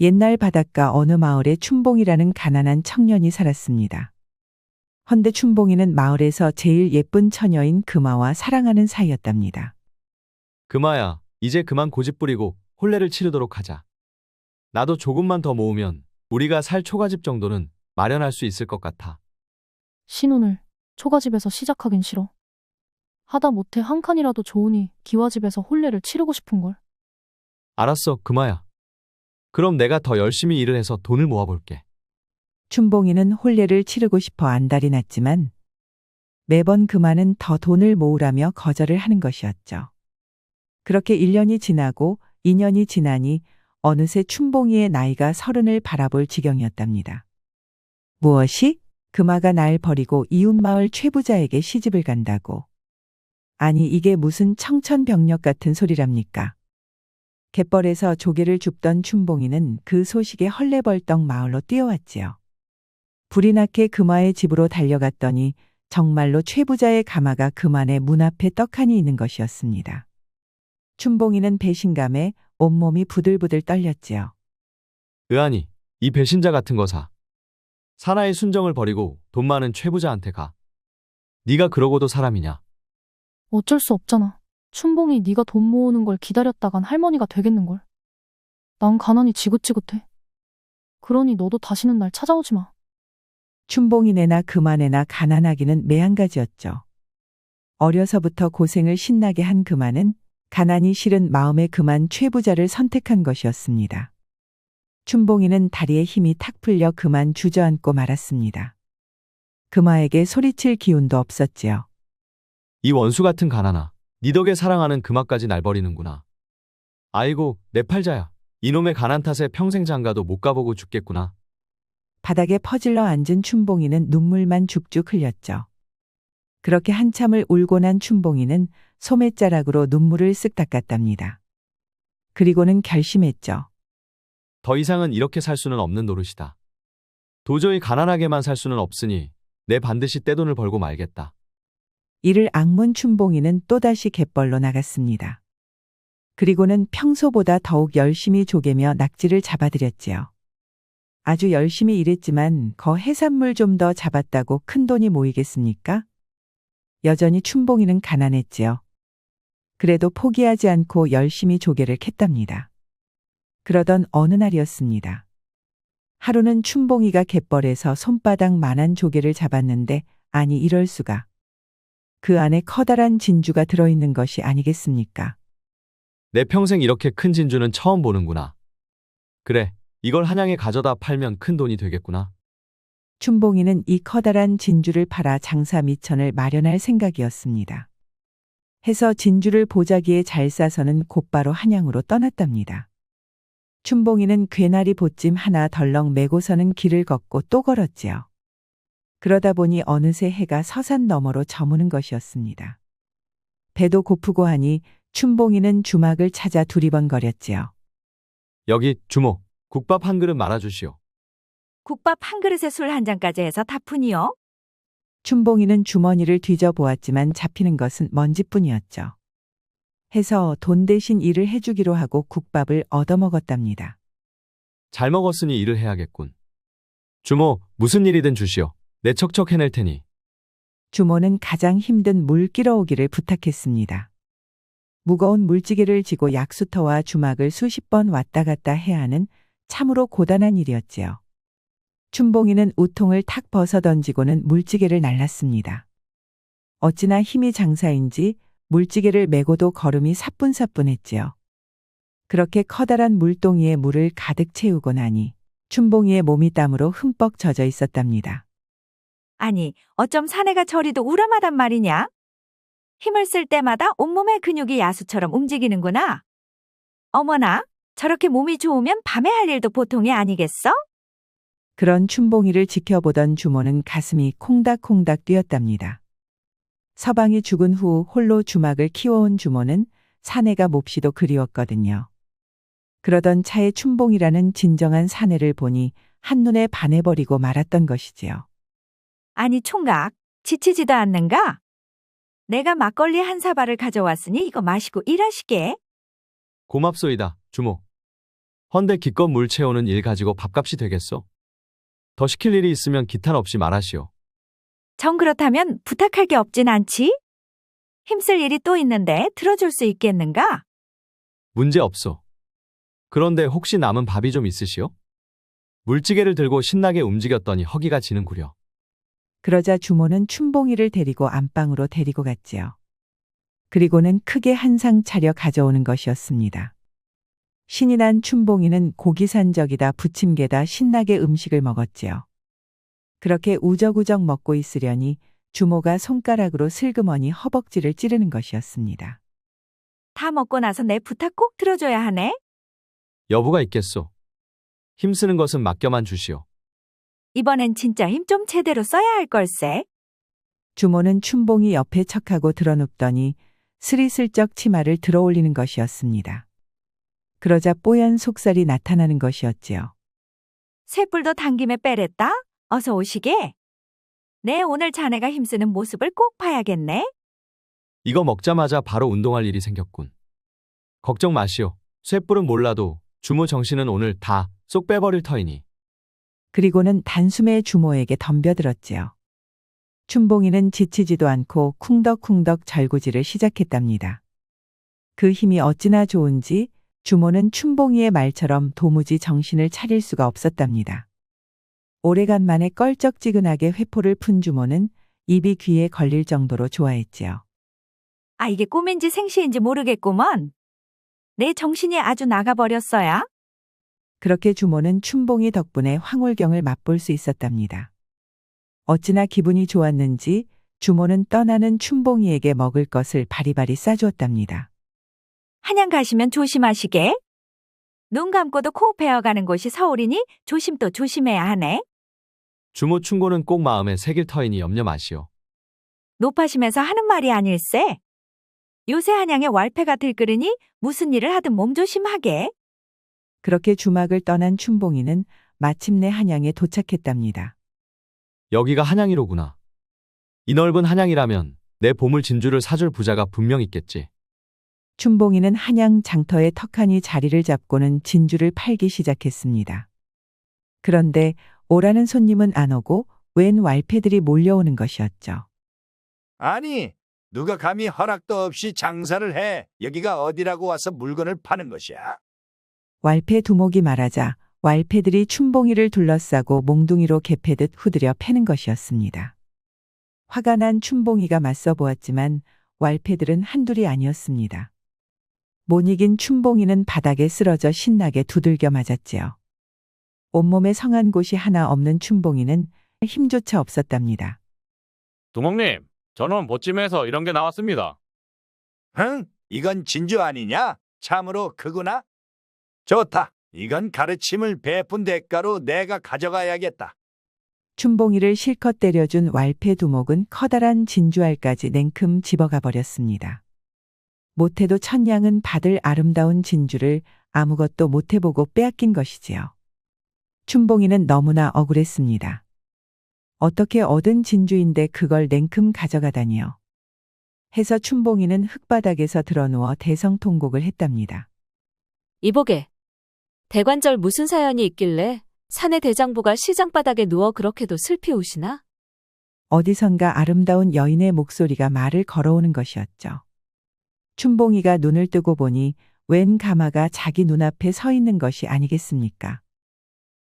옛날 바닷가 어느 마을에 춘봉이라는 가난한 청년이 살았습니다. 헌데 춘봉이는 마을에서 제일 예쁜 처녀인 금아와 사랑하는 사이였답니다. 금아야, 이제 그만 고집 부리고 혼례를 치르도록 하자. 나도 조금만 더 모으면 우리가 살 초가집 정도는 마련할 수 있을 것 같아. 신혼을 초가집에서 시작하긴 싫어. 하다 못해 한 칸이라도 좋으니 기와집에서 혼례를 치르고 싶은걸. 알았어, 금아야. 그럼 내가 더 열심히 일을 해서 돈을 모아볼게. 춘봉이는 혼례를 치르고 싶어 안달이 났지만 매번 금아는 더 돈을 모으라며 거절을 하는 것이었죠. 그렇게 1년이 지나고 2년이 지나니 어느새 춘봉이의 나이가 30을 바라볼 지경이었답니다. 무엇이? 금아가 날 버리고 이웃마을 최부자에게 시집을 간다고. 아니 이게 무슨 청천벽력 같은 소리랍니까? 갯벌에서 조개를 줍던 춘봉이는 그 소식에 헐레벌떡 마을로 뛰어왔지요. 불이 나게 금아의 집으로 달려갔더니 정말로 최부자의 가마가 금안의 문 앞에 떡하니 있는 것이었습니다. 춘봉이는 배신감에 온몸이 부들부들 떨렸지요. 의안이, 이 배신자 같은 거 사. 사나이 순정을 버리고 돈 많은 최부자한테 가. 네가 그러고도 사람이냐? 어쩔 수 없잖아. 춘봉이 네가 돈 모으는 걸 기다렸다간 할머니가 되겠는걸. 난 가난이 지긋지긋해. 그러니 너도 다시는 날 찾아오지 마. 춘봉이네나 금아네나 가난하기는 매한가지였죠. 어려서부터 고생을 신나게 한 금아는 가난이 싫은 마음에 금안 최부자를 선택한 것이었습니다. 춘봉이는 다리에 힘이 탁 풀려 그만 주저앉고 말았습니다. 금아에게 소리칠 기운도 없었지요. 이 원수 같은 가난아. 네 덕에 사랑하는 금아까지 날 버리는구나. 아이고, 내 팔자야. 이놈의 가난 탓에 평생 장가도 못 가보고 죽겠구나. 바닥에 퍼질러 앉은 춘봉이는 눈물만 죽죽 흘렸죠. 그렇게 한참을 울고 난 춘봉이는 소매자락으로 눈물을 쓱 닦았답니다. 그리고는 결심했죠. 더 이상은 이렇게 살 수는 없는 노릇이다. 도저히 가난하게만 살 수는 없으니 내 반드시 떼돈을 벌고 말겠다. 이를 악문 춘봉이는 또다시 갯벌로 나갔습니다. 그리고는 평소보다 더욱 열심히 조개며 낙지를 잡아들였지요. 아주 열심히 일했지만 거 해산물 좀 더 잡았다고 큰 돈이 모이겠습니까? 여전히 춘봉이는 가난했지요. 그래도 포기하지 않고 열심히 조개를 캤답니다. 그러던 어느 날이었습니다. 하루는 춘봉이가 갯벌에서 손바닥만한 조개를 잡았는데 아니 이럴 수가. 그 안에 커다란 진주가 들어있는 것이 아니겠습니까? 내 평생 이렇게 큰 진주는 처음 보는구나. 그래, 이걸 한양에 가져다 팔면 큰 돈이 되겠구나. 춘봉이는 이 커다란 진주를 팔아 장사 미천을 마련할 생각이었습니다. 해서 진주를 보자기에 잘 싸서는 곧바로 한양으로 떠났답니다. 춘봉이는 괴나리 보찜 하나 덜렁 메고서는 길을 걷고 또 걸었지요. 그러다 보니 어느새 해가 서산 너머로 저무는 것이었습니다. 배도 고프고 하니 춘봉이는 주막을 찾아 두리번거렸지요. 여기 주모, 국밥 한 그릇 말아주시오. 국밥 한 그릇에 술 한 잔까지 해서 다 푼이요? 춘봉이는 주머니를 뒤져보았지만 잡히는 것은 먼지뿐이었죠. 해서 돈 대신 일을 해주기로 하고 국밥을 얻어먹었답니다. 잘 먹었으니 일을 해야겠군. 주모, 무슨 일이든 주시오. 내 척척 해낼 테니. 주모는 가장 힘든 물 끼러오기를 부탁했습니다. 무거운 물지개를 지고 약수터와 주막을 수십 번 왔다 갔다 해야 하는 참으로 고단한 일이었지요. 춘봉이는 우통을 탁 벗어 던지고는 물지개를 날랐습니다. 어찌나 힘이 장사인지 물지개를 메고도 걸음이 사뿐사뿐했지요. 그렇게 커다란 물동이에 물을 가득 채우고 나니 춘봉이의 몸이 땀으로 흠뻑 젖어 있었답니다. 아니, 어쩜 사내가 저리도 우람하단 말이냐? 힘을 쓸 때마다 온몸의 근육이 야수처럼 움직이는구나. 어머나, 저렇게 몸이 좋으면 밤에 할 일도 보통이 아니겠어? 그런 춘봉이를 지켜보던 주모는 가슴이 콩닥콩닥 뛰었답니다. 서방이 죽은 후 홀로 주막을 키워온 주모는 사내가 몹시도 그리웠거든요. 그러던 차에 춘봉이라는 진정한 사내를 보니 한눈에 반해버리고 말았던 것이지요. 아니, 총각, 지치지도 않는가? 내가 막걸리 한 사발을 가져왔으니 이거 마시고 일하시게. 고맙소이다, 주모. 헌데 기껏 물 채우는 일 가지고 밥값이 되겠소? 더 시킬 일이 있으면 기탄 없이 말하시오. 정 그렇다면 부탁할 게 없진 않지? 힘쓸 일이 또 있는데 들어줄 수 있겠는가? 문제 없소. 그런데 혹시 남은 밥이 좀 있으시오? 물찌개를 들고 신나게 움직였더니 허기가 지는구려. 그러자 주모는 춘봉이를 데리고 안방으로 데리고 갔지요. 그리고는 크게 한 상 차려 가져오는 것이었습니다. 신이 난 춘봉이는 고기산적이다 부침개다 신나게 음식을 먹었지요. 그렇게 우적우적 먹고 있으려니 주모가 손가락으로 슬그머니 허벅지를 찌르는 것이었습니다. 다 먹고 나서 내 부탁 꼭 들어줘야 하네. 여부가 있겠소. 힘쓰는 것은 맡겨만 주시오. 이번엔 진짜 힘 좀 제대로 써야 할 걸세. 주모는 춘봉이 옆에 척하고 드러눕더니 스리슬쩍 치마를 들어올리는 것이었습니다. 그러자 뽀얀 속살이 나타나는 것이었지요. 쇠뿔도 당김에 빼랬다? 어서 오시게. 내 오늘 자네가 힘쓰는 모습을 꼭 봐야겠네. 이거 먹자마자 바로 운동할 일이 생겼군. 걱정 마시오. 쇠뿔은 몰라도 주모 정신은 오늘 다 쏙 빼버릴 터이니. 그리고는 단숨에 주모에게 덤벼들었지요. 춘봉이는 지치지도 않고 쿵덕쿵덕 절구질을 시작했답니다. 그 힘이 어찌나 좋은지 주모는 춘봉이의 말처럼 도무지 정신을 차릴 수가 없었답니다. 오래간만에 껄쩍지근하게 회포를 푼 주모는 입이 귀에 걸릴 정도로 좋아했지요. 아, 이게 꿈인지 생시인지 모르겠구먼. 내 정신이 아주 나가버렸어야. 그렇게 주모는 춘봉이 덕분에 황홀경을 맛볼 수 있었답니다. 어찌나 기분이 좋았는지 주모는 떠나는 춘봉이에게 먹을 것을 바리바리 싸주었답니다. 한양 가시면 조심하시게. 눈 감고도 코 베어가는 곳이 서울이니 조심 또 조심해야 하네. 주모 충고는 꼭 마음에 새길 터이니 염려 마시오. 높아심에서 하는 말이 아닐세. 요새 한양에 왈패가 들끓으니 무슨 일을 하든 몸조심하게. 그렇게 주막을 떠난 춘봉이는 마침내 한양에 도착했답니다. 여기가 한양이로구나. 이 넓은 한양이라면 내 보물 진주를 사줄 부자가 분명 있겠지. 춘봉이는 한양 장터에 턱하니 자리를 잡고는 진주를 팔기 시작했습니다. 그런데 오라는 손님은 안 오고 웬 왈패들이 몰려오는 것이었죠. 아니, 누가 감히 허락도 없이 장사를 해. 여기가 어디라고 와서 물건을 파는 것이야. 왈패 두목이 말하자 왈패들이 춘봉이를 둘러싸고 몽둥이로 개패듯 후드려 패는 것이었습니다. 화가 난 춘봉이가 맞서 보았지만 왈패들은 한둘이 아니었습니다. 못 이긴 춘봉이는 바닥에 쓰러져 신나게 두들겨 맞았지요. 온몸에 성한 곳이 하나 없는 춘봉이는 힘조차 없었답니다. 두목님, 저는 보찜에서 이런 게 나왔습니다. 흥? 이건 진주 아니냐? 참으로 크구나. 좋다. 이건 가르침을 베푼 대가로 내가 가져가야겠다. 춘봉이를 실컷 때려준 왈패 두목은 커다란 진주알까지 냉큼 집어가 버렸습니다. 못해도 천냥은 받을 아름다운 진주를 아무것도 못해보고 빼앗긴 것이지요. 춘봉이는 너무나 억울했습니다. 어떻게 얻은 진주인데 그걸 냉큼 가져가다니요. 해서 춘봉이는 흙바닥에서 드러누워 대성통곡을 했답니다. 이보게, 대관절 무슨 사연이 있길래 사내 대장부가 시장바닥에 누워 그렇게도 슬피 우시나? 어디선가 아름다운 여인의 목소리가 말을 걸어오는 것이었죠. 춘봉이가 눈을 뜨고 보니 웬 가마가 자기 눈앞에 서 있는 것이 아니겠습니까?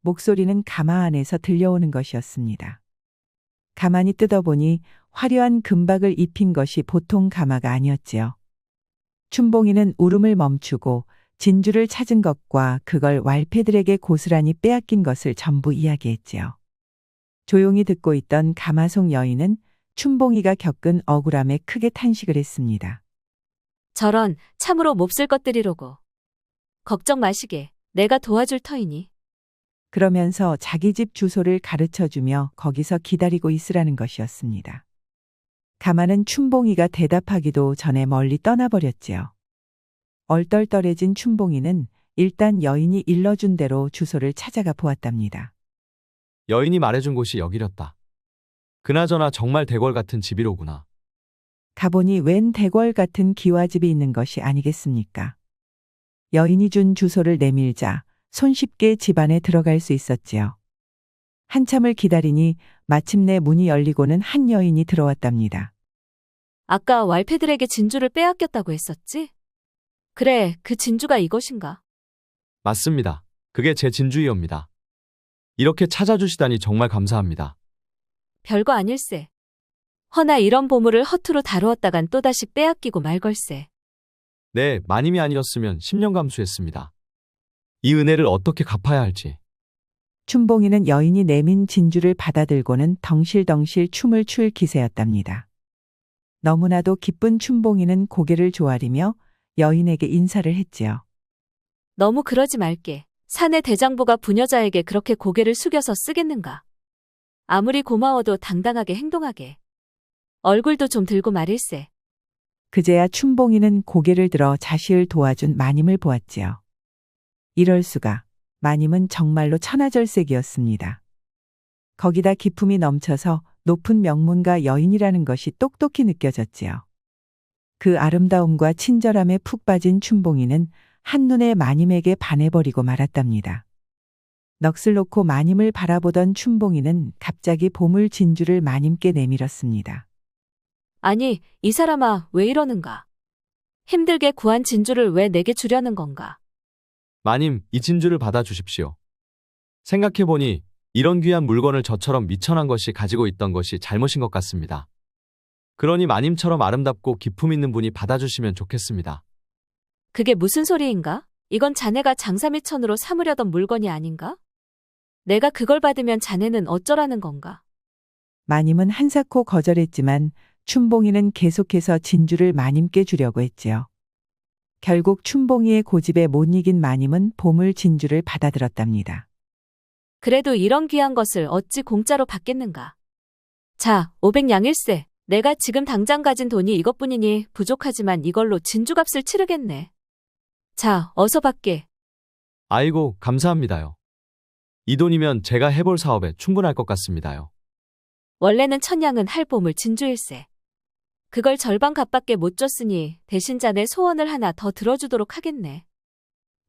목소리는 가마 안에서 들려오는 것이었습니다. 가만히 뜯어보니 화려한 금박을 입힌 것이 보통 가마가 아니었지요. 춘봉이는 울음을 멈추고 진주를 찾은 것과 그걸 왈패들에게 고스란히 빼앗긴 것을 전부 이야기했지요. 조용히 듣고 있던 가마송 여인은 춘봉이가 겪은 억울함에 크게 탄식을 했습니다. 저런 참으로 몹쓸 것들이로고. 걱정 마시게, 내가 도와줄 터이니. 그러면서 자기 집 주소를 가르쳐주며 거기서 기다리고 있으라는 것이었습니다. 가마는 춘봉이가 대답하기도 전에 멀리 떠나버렸지요. 얼떨떨해진 춘봉이는 일단 여인이 일러준 대로 주소를 찾아가 보았답니다. 여인이 말해준 곳이 여기렸다. 그나저나 정말 대궐 같은 집이로구나. 가보니 웬 대궐 같은 기와집이 있는 것이 아니겠습니까? 여인이 준 주소를 내밀자 손쉽게 집 안에 들어갈 수 있었지요. 한참을 기다리니 마침내 문이 열리고는 한 여인이 들어왔답니다. 아까 왈패들에게 진주를 빼앗겼다고 했었지? 그래, 그 진주가 이것인가? 맞습니다. 그게 제 진주이옵니다. 이렇게 찾아주시다니 정말 감사합니다. 별거 아닐세. 허나 이런 보물을 허투루 다루었다간 또다시 빼앗기고 말걸세. 네, 마님이 아니었으면 10년 감수했습니다. 이 은혜를 어떻게 갚아야 할지. 춘봉이는 여인이 내민 진주를 받아들고는 덩실덩실 춤을 출 기세였답니다. 너무나도 기쁜 춘봉이는 고개를 조아리며 여인에게 인사를 했지요. 너무 그러지 말게. 사내 대장부가 부녀자에게 그렇게 고개를 숙여서 쓰겠는가? 아무리 고마워도 당당하게 행동하게. 얼굴도 좀 들고 말일세. 그제야 춘봉이는 고개를 들어 자시를 도와준 마님을 보았지요. 이럴 수가. 마님은 정말로 천하절색이었습니다. 거기다 기품이 넘쳐서 높은 명문가 여인이라는 것이 똑똑히 느껴졌지요. 그 아름다움과 친절함에 푹 빠진 춘봉이는 한눈에 마님에게 반해버리고 말았답니다. 넋을 놓고 마님을 바라보던 춘봉이는 갑자기 보물 진주를 마님께 내밀었습니다. 아니, 이 사람아, 왜 이러는가? 힘들게 구한 진주를 왜 내게 주려는 건가? 마님, 이 진주를 받아주십시오. 생각해보니 이런 귀한 물건을 저처럼 미천한 것이 가지고 있던 것이 잘못인 것 같습니다. 그러니 마님처럼 아름답고 기품 있는 분이 받아주시면 좋겠습니다. 그게 무슨 소리인가? 이건 자네가 장사미천으로 삼으려던 물건이 아닌가? 내가 그걸 받으면 자네는 어쩌라는 건가? 마님은 한사코 거절했지만 춘봉이는 계속해서 진주를 마님께 주려고 했지요. 결국 춘봉이의 고집에 못 이긴 마님은 보물 진주를 받아들었답니다. 그래도 이런 귀한 것을 어찌 공짜로 받겠는가? 자, 500냥일세. 내가 지금 당장 가진 돈이 이것뿐이니 부족하지만 이걸로 진주값을 치르겠네. 자, 어서 받게. 아이고, 감사합니다요. 이 돈이면 제가 해볼 사업에 충분할 것 같습니다요. 원래는 1000냥은 할 보물 진주일세. 그걸 절반 값밖에 못 줬으니 대신 자네 소원을 하나 더 들어주도록 하겠네.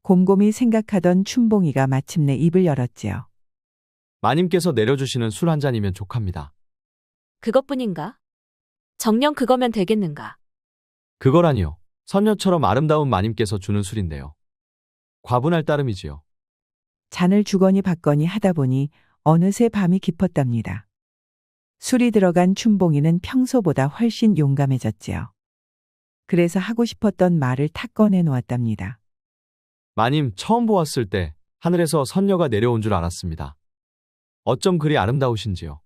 곰곰이 생각하던 춘봉이가 마침내 입을 열었지요. 마님께서 내려주시는 술 한 잔이면 족합니다. 그것뿐인가? 정녕 그거면 되겠는가? 그거라니요. 선녀처럼 아름다운 마님께서 주는 술인데요. 과분할 따름이지요. 잔을 주거니 받거니 하다 보니 어느새 밤이 깊었답니다. 술이 들어간 춘봉이는 평소보다 훨씬 용감해졌지요. 그래서 하고 싶었던 말을 탁 꺼내 놓았답니다. 마님, 처음 보았을 때 하늘에서 선녀가 내려온 줄 알았습니다. 어쩜 그리 아름다우신지요.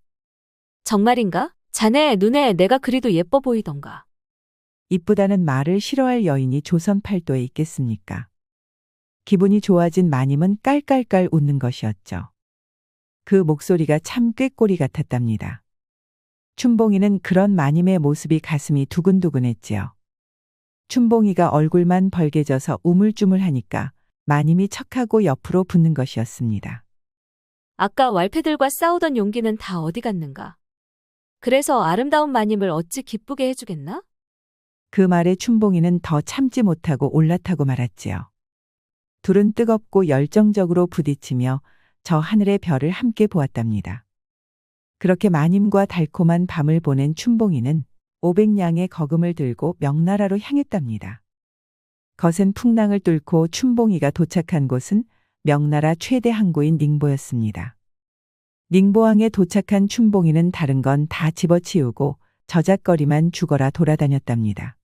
정말인가? 자네 눈에 내가 그리도 예뻐 보이던가. 이쁘다는 말을 싫어할 여인이 조선 팔도에 있겠습니까? 기분이 좋아진 마님은 깔깔깔 웃는 것이었죠. 그 목소리가 참 꾀꼬리 같았답니다. 춘봉이는 그런 마님의 모습이 가슴이 두근두근했지요. 춘봉이가 얼굴만 벌개져서 우물쭈물하니까 마님이 척하고 옆으로 붙는 것이었습니다. 아까 왈패들과 싸우던 용기는 다 어디 갔는가? 그래서 아름다운 마님을 어찌 기쁘게 해주겠나? 그 말에 춘봉이는 더 참지 못하고 올라타고 말았지요. 둘은 뜨겁고 열정적으로 부딪히며 저 하늘의 별을 함께 보았답니다. 그렇게 마님과 달콤한 밤을 보낸 춘봉이는 500냥의 거금을 들고 명나라로 향했답니다. 거센 풍랑을 뚫고 춘봉이가 도착한 곳은 명나라 최대 항구인 닝보였습니다. 닝보항에 도착한 춘봉이는 다른 건 다 집어치우고 저작거리만 죽어라 돌아다녔답니다.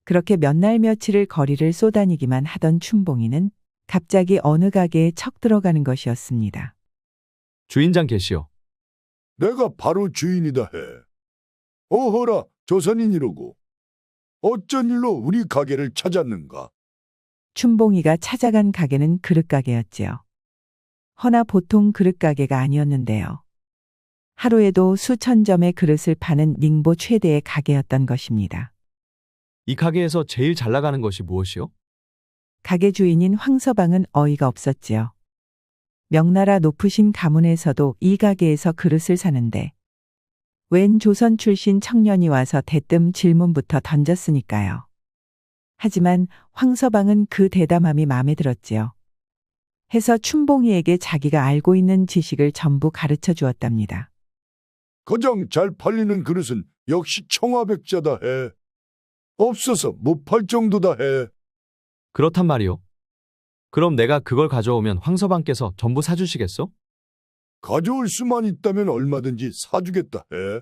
그렇게 몇 날 며칠을 거리를 쏘다니기만 하던 춘봉이는 갑자기 어느 가게에 척 들어가는 것이었습니다. 주인장 계시오. 내가 바로 주인이다 해. 어허라, 조선인이로고. 어쩐 일로 우리 가게를 찾았는가? 춘봉이가 찾아간 가게는 그릇가게였지요. 허나 보통 그릇가게가 아니었는데요. 하루에도 수천 점의 그릇을 파는 닝보 최대의 가게였던 것입니다. 이 가게에서 제일 잘 나가는 것이 무엇이오? 가게 주인인 황서방은 어이가 없었지요. 명나라 높으신 가문에서도 이 가게에서 그릇을 사는데 웬 조선 출신 청년이 와서 대뜸 질문부터 던졌으니까요. 하지만 황서방은 그 대담함이 마음에 들었지요. 해서 춘봉이에게 자기가 알고 있는 지식을 전부 가르쳐 주었답니다. 가장 잘 팔리는 그릇은 역시 청화백자다 해. 없어서 못 팔 정도다 해. 그렇단 말이오. 그럼 내가 그걸 가져오면 황서방께서 전부 사주시겠소? 가져올 수만 있다면 얼마든지 사주겠다 해.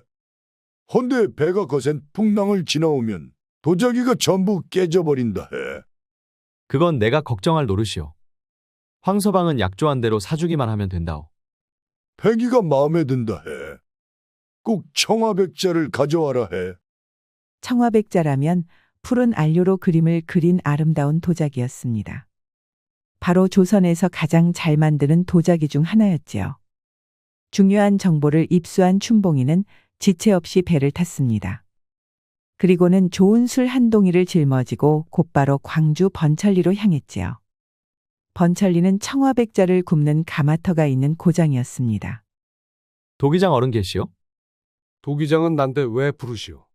헌데 배가 거센 풍랑을 지나오면 도자기가 전부 깨져버린다 해. 그건 내가 걱정할 노릇이오. 황서방은 약조한 대로 사주기만 하면 된다오. 패기가 마음에 든다 해. 꼭 청화백자를 가져와라 해. 청화백자라면 푸른 안료로 그림을 그린 아름다운 도자기였습니다. 바로 조선에서 가장 잘 만드는 도자기 중 하나였지요. 중요한 정보를 입수한 춘봉이는 지체 없이 배를 탔습니다. 그리고는 좋은 술 한 동이를 짊어지고 곧바로 광주 번천리로 향했지요. 번천리는 청화백자를 굽는 가마터가 있는 고장이었습니다. 도기장 어른 계시오? 도기장은 난데 왜 부르시오?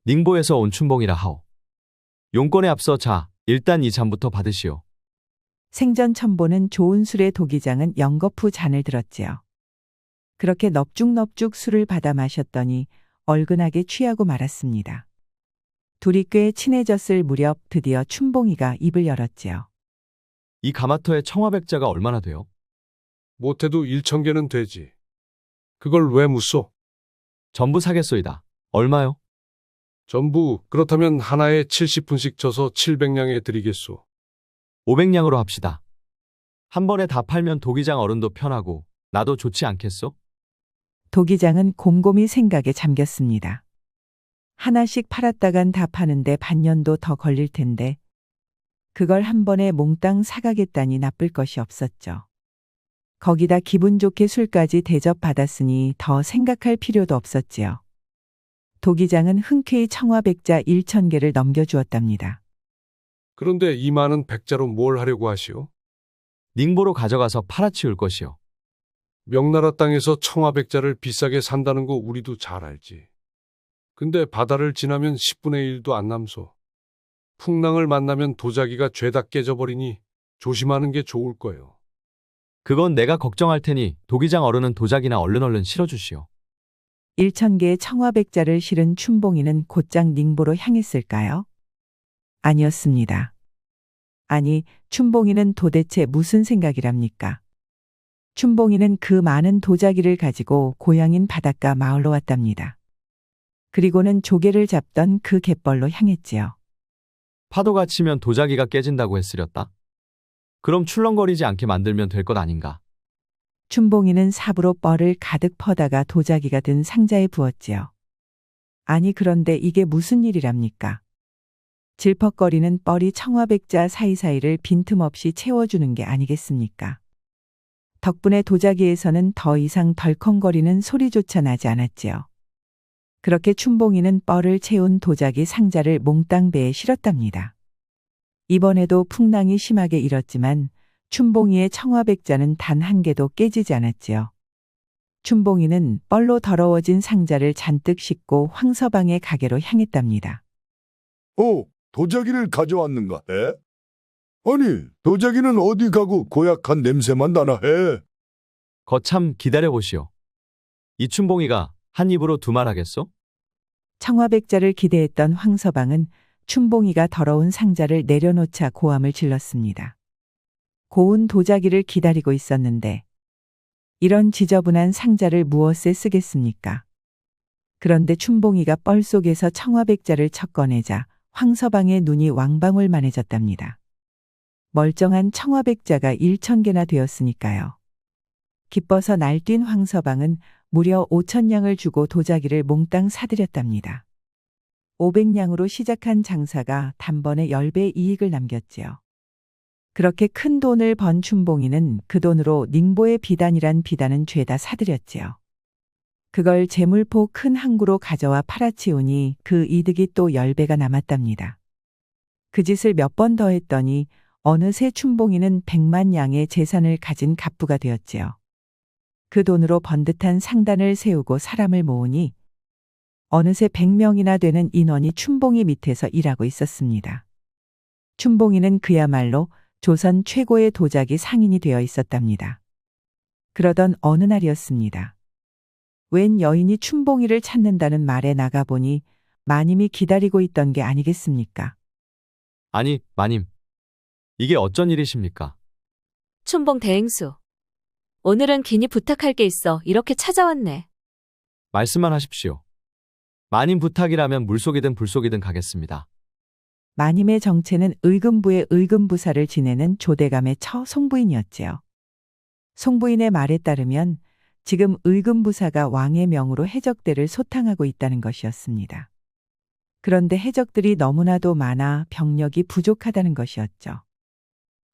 닝보에서 온 춘봉이라 하오. 용건에 앞서 자, 일단 이 잔부터 받으시오. 생전 첨보는 좋은 술의 도기장은 영거푸 잔을 들었지요. 그렇게 넙죽넙죽 술을 받아 마셨더니 얼근하게 취하고 말았습니다. 둘이 꽤 친해졌을 무렵 드디어 춘봉이가 입을 열었지요. 이 가마터의 청화백자가 얼마나 돼요? 못해도 1,000개는 되지. 그걸 왜 묻소? 전부 사겠소이다. 얼마요? 전부 그렇다면 하나에 70푼씩 쳐서 700냥에 드리겠소. 500냥으로 합시다. 한 번에 다 팔면 도기장 어른도 편하고 나도 좋지 않겠소? 도기장은 곰곰이 생각에 잠겼습니다. 하나씩 팔았다간 다 파는데 반년도 더 걸릴 텐데 그걸 한 번에 몽땅 사가겠다니 나쁠 것이 없었죠. 거기다 기분 좋게 술까지 대접받았으니 더 생각할 필요도 없었지요. 도기장은 흔쾌히 청화백자 1,000개를 넘겨주었답니다. 그런데 이 많은 백자로 뭘 하려고 하시오? 닝보로 가져가서 팔아치울 것이요. 명나라 땅에서 청화백자를 비싸게 산다는 거 우리도 잘 알지. 근데 바다를 지나면 10분의 1도 안 남소. 풍랑을 만나면 도자기가 죄다 깨져버리니 조심하는 게 좋을 거예요. 그건 내가 걱정할 테니 도기장 어른은 도자기나 얼른 실어주시오. 1,000개의 청화백자를 실은 춘봉이는 곧장 닝보로 향했을까요? 아니었습니다. 아니, 춘봉이는 도대체 무슨 생각이랍니까? 춘봉이는 그 많은 도자기를 가지고 고향인 바닷가 마을로 왔답니다. 그리고는 조개를 잡던 그 갯벌로 향했지요. 파도가 치면 도자기가 깨진다고 했으렸다. 그럼 출렁거리지 않게 만들면 될 것 아닌가. 춘봉이는 삽으로 뻘을 가득 퍼다가 도자기가 든 상자에 부었지요. 아니 그런데 이게 무슨 일이랍니까? 질퍽거리는 뻘이 청화백자 사이사이를 빈틈없이 채워주는 게 아니겠습니까? 덕분에 도자기에서는 더 이상 덜컹거리는 소리조차 나지 않았지요. 그렇게 춘봉이는 뻘을 채운 도자기 상자를 몽땅 배에 실었답니다. 이번에도 풍랑이 심하게 일었지만 춘봉이의 청화백자는 단 한 개도 깨지지 않았지요. 춘봉이는 뻘로 더러워진 상자를 잔뜩 싣고 황서방의 가게로 향했답니다. 도자기를 가져왔는가 해? 아니, 도자기는 어디 가고 고약한 냄새만 나나 해. 거참 기다려보시오. 이 춘봉이가 한 입으로 두 말 하겠소? 청화백자를 기대했던 황서방은 춘봉이가 더러운 상자를 내려놓자 고함을 질렀습니다. 고운 도자기를 기다리고 있었는데 이런 지저분한 상자를 무엇에 쓰겠습니까? 그런데 춘봉이가 뻘 속에서 청화백자를 척 꺼내자 황서방의 눈이 왕방울만해졌답니다. 멀쩡한 청화백자가 1,000개나 되었으니까요. 기뻐서 날뛴 황서방은 무려 5,000냥을 주고 도자기를 몽땅 사들였답니다. 500냥으로 시작한 장사가 단번에 10배 이익을 남겼지요. 그렇게 큰 돈을 번 춘봉이는 그 돈으로 닝보의 비단이란 비단은 죄다 사들였지요. 그걸 재물포 큰 항구로 가져와 팔아치우니 그 이득이 또 10배가 남았답니다. 그 짓을 몇 번 더 했더니 어느새 춘봉이는 100만 냥의 재산을 가진 갑부가 되었지요. 그 돈으로 번듯한 상단을 세우고 사람을 모으니 어느새 100명이나 되는 인원이 춘봉이 밑에서 일하고 있었습니다. 춘봉이는 그야말로 조선 최고의 도자기 상인이 되어 있었답니다. 그러던 어느 날이었습니다. 웬 여인이 춘봉이를 찾는다는 말에 나가보니 마님이 기다리고 있던 게 아니겠습니까? 아니, 마님. 이게 어쩐 일이십니까? 춘봉 대행수. 오늘은 긴히 부탁할 게 있어 이렇게 찾아왔네. 말씀만 하십시오. 마님 부탁이라면 물속이든 불속이든 가겠습니다. 마님의 정체는 의금부의 의금부사를 지내는 조대감의 처 송부인이었지요. 송부인의 말에 따르면 지금 의금부사가 왕의 명으로 해적대를 소탕하고 있다는 것이었습니다. 그런데 해적들이 너무나도 많아 병력이 부족하다는 것이었죠.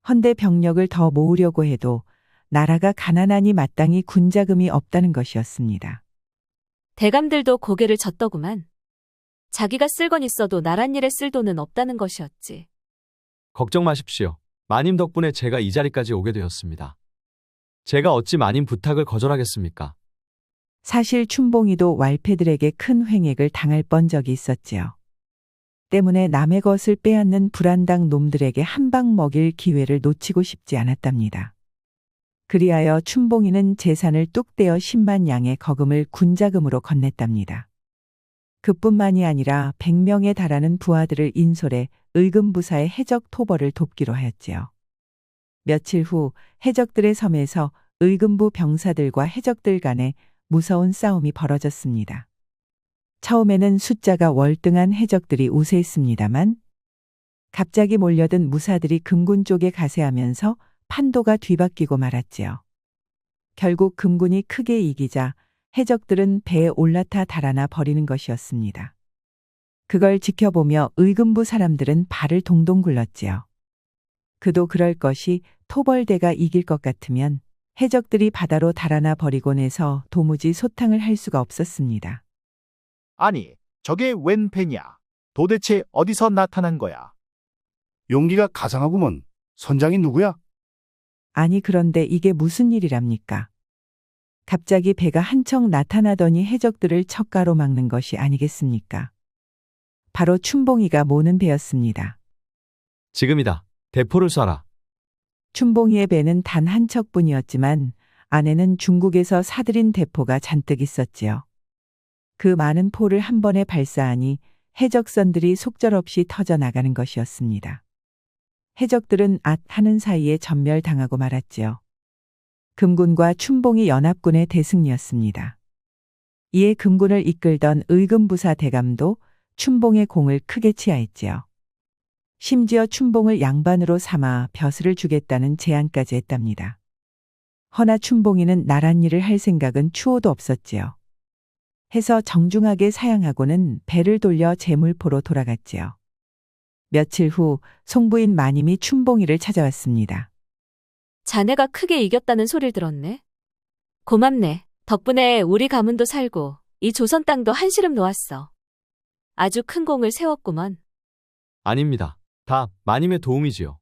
헌데 병력을 더 모으려고 해도 나라가 가난하니 마땅히 군자금이 없다는 것이었습니다. 대감들도 고개를 젓더구만. 자기가 쓸 건 있어도 나랏일에 쓸 돈은 없다는 것이었지. 걱정 마십시오. 마님 덕분에 제가 이 자리까지 오게 되었습니다. 제가 어찌 마님 부탁을 거절하겠습니까? 사실 춘봉이도 왈패들에게 큰 횡액을 당할 뻔적이 있었지요. 때문에 남의 것을 빼앗는 불안당 놈들에게 한 방 먹일 기회를 놓치고 싶지 않았답니다. 그리하여 춘봉이는 재산을 뚝 떼어 10만 양의 거금을 군자금으로 건넸답니다. 그뿐만이 아니라 100명에 달하는 부하들을 인솔해 의금부사의 해적 토벌을 돕기로 하였지요. 며칠 후 해적들의 섬에서 의금부 병사들과 해적들 간에 무서운 싸움이 벌어졌습니다. 처음에는 숫자가 월등한 해적들이 우세했습니다만 갑자기 몰려든 무사들이 금군 쪽에 가세하면서 판도가 뒤바뀌고 말았지요. 결국 금군이 크게 이기자 해적들은 배에 올라타 달아나 버리는 것이었습니다. 그걸 지켜보며 의금부 사람들은 발을 동동 굴렀지요. 그도 그럴 것이 토벌대가 이길 것 같으면 해적들이 바다로 달아나 버리곤 해서 도무지 소탕을 할 수가 없었습니다. 아니, 저게 웬 배냐? 도대체 어디서 나타난 거야? 용기가 가상하구먼. 선장이 누구야? 아니 그런데 이게 무슨 일이랍니까? 갑자기 배가 한 척 나타나더니 해적들을 척가로 막는 것이 아니겠습니까? 바로 춘봉이가 모는 배였습니다. 지금이다. 대포를 쏴라. 춘봉이의 배는 단 한 척뿐이었지만 안에는 중국에서 사들인 대포가 잔뜩 있었지요. 그 많은 포를 한 번에 발사하니 해적선들이 속절없이 터져나가는 것이었습니다. 해적들은 앗 하는 사이에 전멸당하고 말았지요. 금군과 춘봉이 연합군의 대승리였습니다. 이에 금군을 이끌던 의금부사 대감도 춘봉의 공을 크게 치하했지요. 심지어 춘봉을 양반으로 삼아 벼슬을 주겠다는 제안까지 했답니다. 허나 춘봉이는 나랏일을 할 생각은 추호도 없었지요. 해서 정중하게 사양하고는 배를 돌려 제물포로 돌아갔지요. 며칠 후 송부인 마님이 춘봉이를 찾아왔습니다. 자네가 크게 이겼다는 소리를 들었네. 고맙네. 덕분에 우리 가문도 살고 이 조선 땅도 한시름 놓았어. 아주 큰 공을 세웠구먼. 아닙니다. 다 마님의 도움이지요.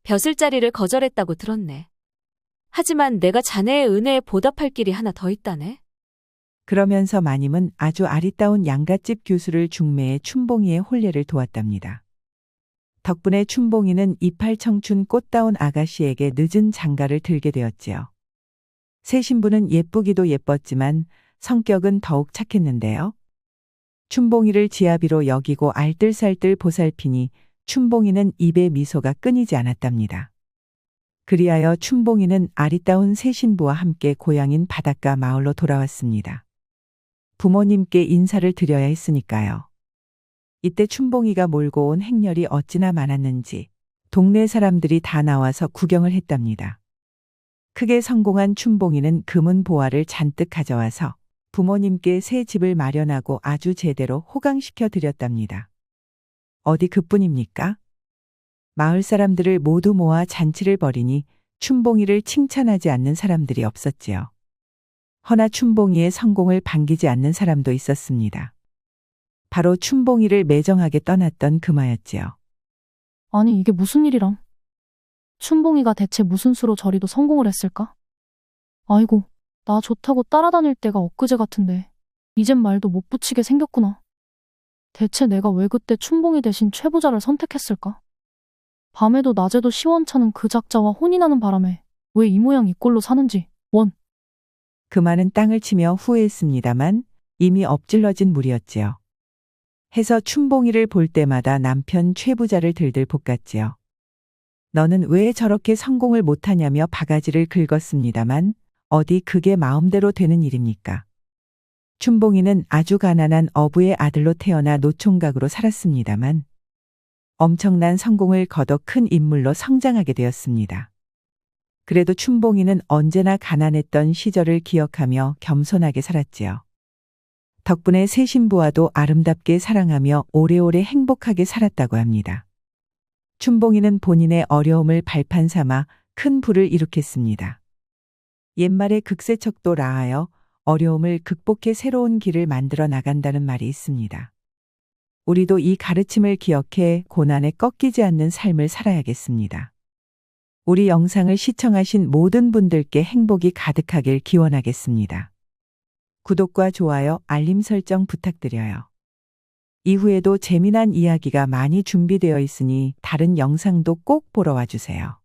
벼슬자리를 거절했다고 들었네. 하지만 내가 자네의 은혜에 보답할 길이 하나 더 있다네. 그러면서 마님은 아주 아리따운 양갓집 교수를 중매해 춘봉이의 혼례를 도왔답니다. 덕분에 춘봉이는 이팔 청춘 꽃다운 아가씨에게 늦은 장가를 들게 되었지요. 새 신부는 예쁘기도 예뻤지만 성격은 더욱 착했는데요. 춘봉이를 지아비로 여기고 알뜰살뜰 보살피니 춘봉이는 입에 미소가 끊이지 않았답니다. 그리하여 춘봉이는 아리따운 새 신부와 함께 고향인 바닷가 마을로 돌아왔습니다. 부모님께 인사를 드려야 했으니까요. 이때 춘봉이가 몰고 온 행렬이 어찌나 많았는지 동네 사람들이 다 나와서 구경을 했답니다. 크게 성공한 춘봉이는 금은 보화를 잔뜩 가져와서 부모님께 새 집을 마련하고 아주 제대로 호강시켜 드렸답니다. 어디 그뿐입니까? 마을 사람들을 모두 모아 잔치를 벌이니 춘봉이를 칭찬하지 않는 사람들이 없었지요. 허나 춘봉이의 성공을 반기지 않는 사람도 있었습니다. 바로 춘봉이를 매정하게 떠났던 금화였지요. 아니 이게 무슨 일이람? 춘봉이가 대체 무슨 수로 저리도 성공을 했을까? 아이고, 나 좋다고 따라다닐 때가 엊그제 같은데 이젠 말도 못 붙이게 생겼구나. 대체 내가 왜 그때 춘봉이 대신 최부자를 선택했을까? 밤에도 낮에도 시원찮은 그 작자와 혼이 나는 바람에 왜 이 모양 이 꼴로 사는지. 그만은 땅을 치며 후회했습니다만 이미 엎질러진 물이었지요. 해서 춘봉이를 볼 때마다 남편 최부자를 들들 볶았지요. 너는 왜 저렇게 성공을 못하냐며 바가지를 긁었습니다만 어디 그게 마음대로 되는 일입니까? 춘봉이는 아주 가난한 어부의 아들로 태어나 노총각으로 살았습니다만 엄청난 성공을 거둬 큰 인물로 성장하게 되었습니다. 그래도 춘봉이는 언제나 가난했던 시절을 기억하며 겸손하게 살았지요. 덕분에 새 신부와도 아름답게 사랑하며 오래오래 행복하게 살았다고 합니다. 춘봉이는 본인의 어려움을 발판 삼아 큰 부를 일으켰습니다. 옛말에 극세척도 라하여 어려움을 극복해 새로운 길을 만들어 나간다는 말이 있습니다. 우리도 이 가르침을 기억해 고난에 꺾이지 않는 삶을 살아야겠습니다. 우리 영상을 시청하신 모든 분들께 행복이 가득하길 기원하겠습니다. 구독과 좋아요, 알림 설정 부탁드려요. 이후에도 재미난 이야기가 많이 준비되어 있으니 다른 영상도 꼭 보러 와주세요.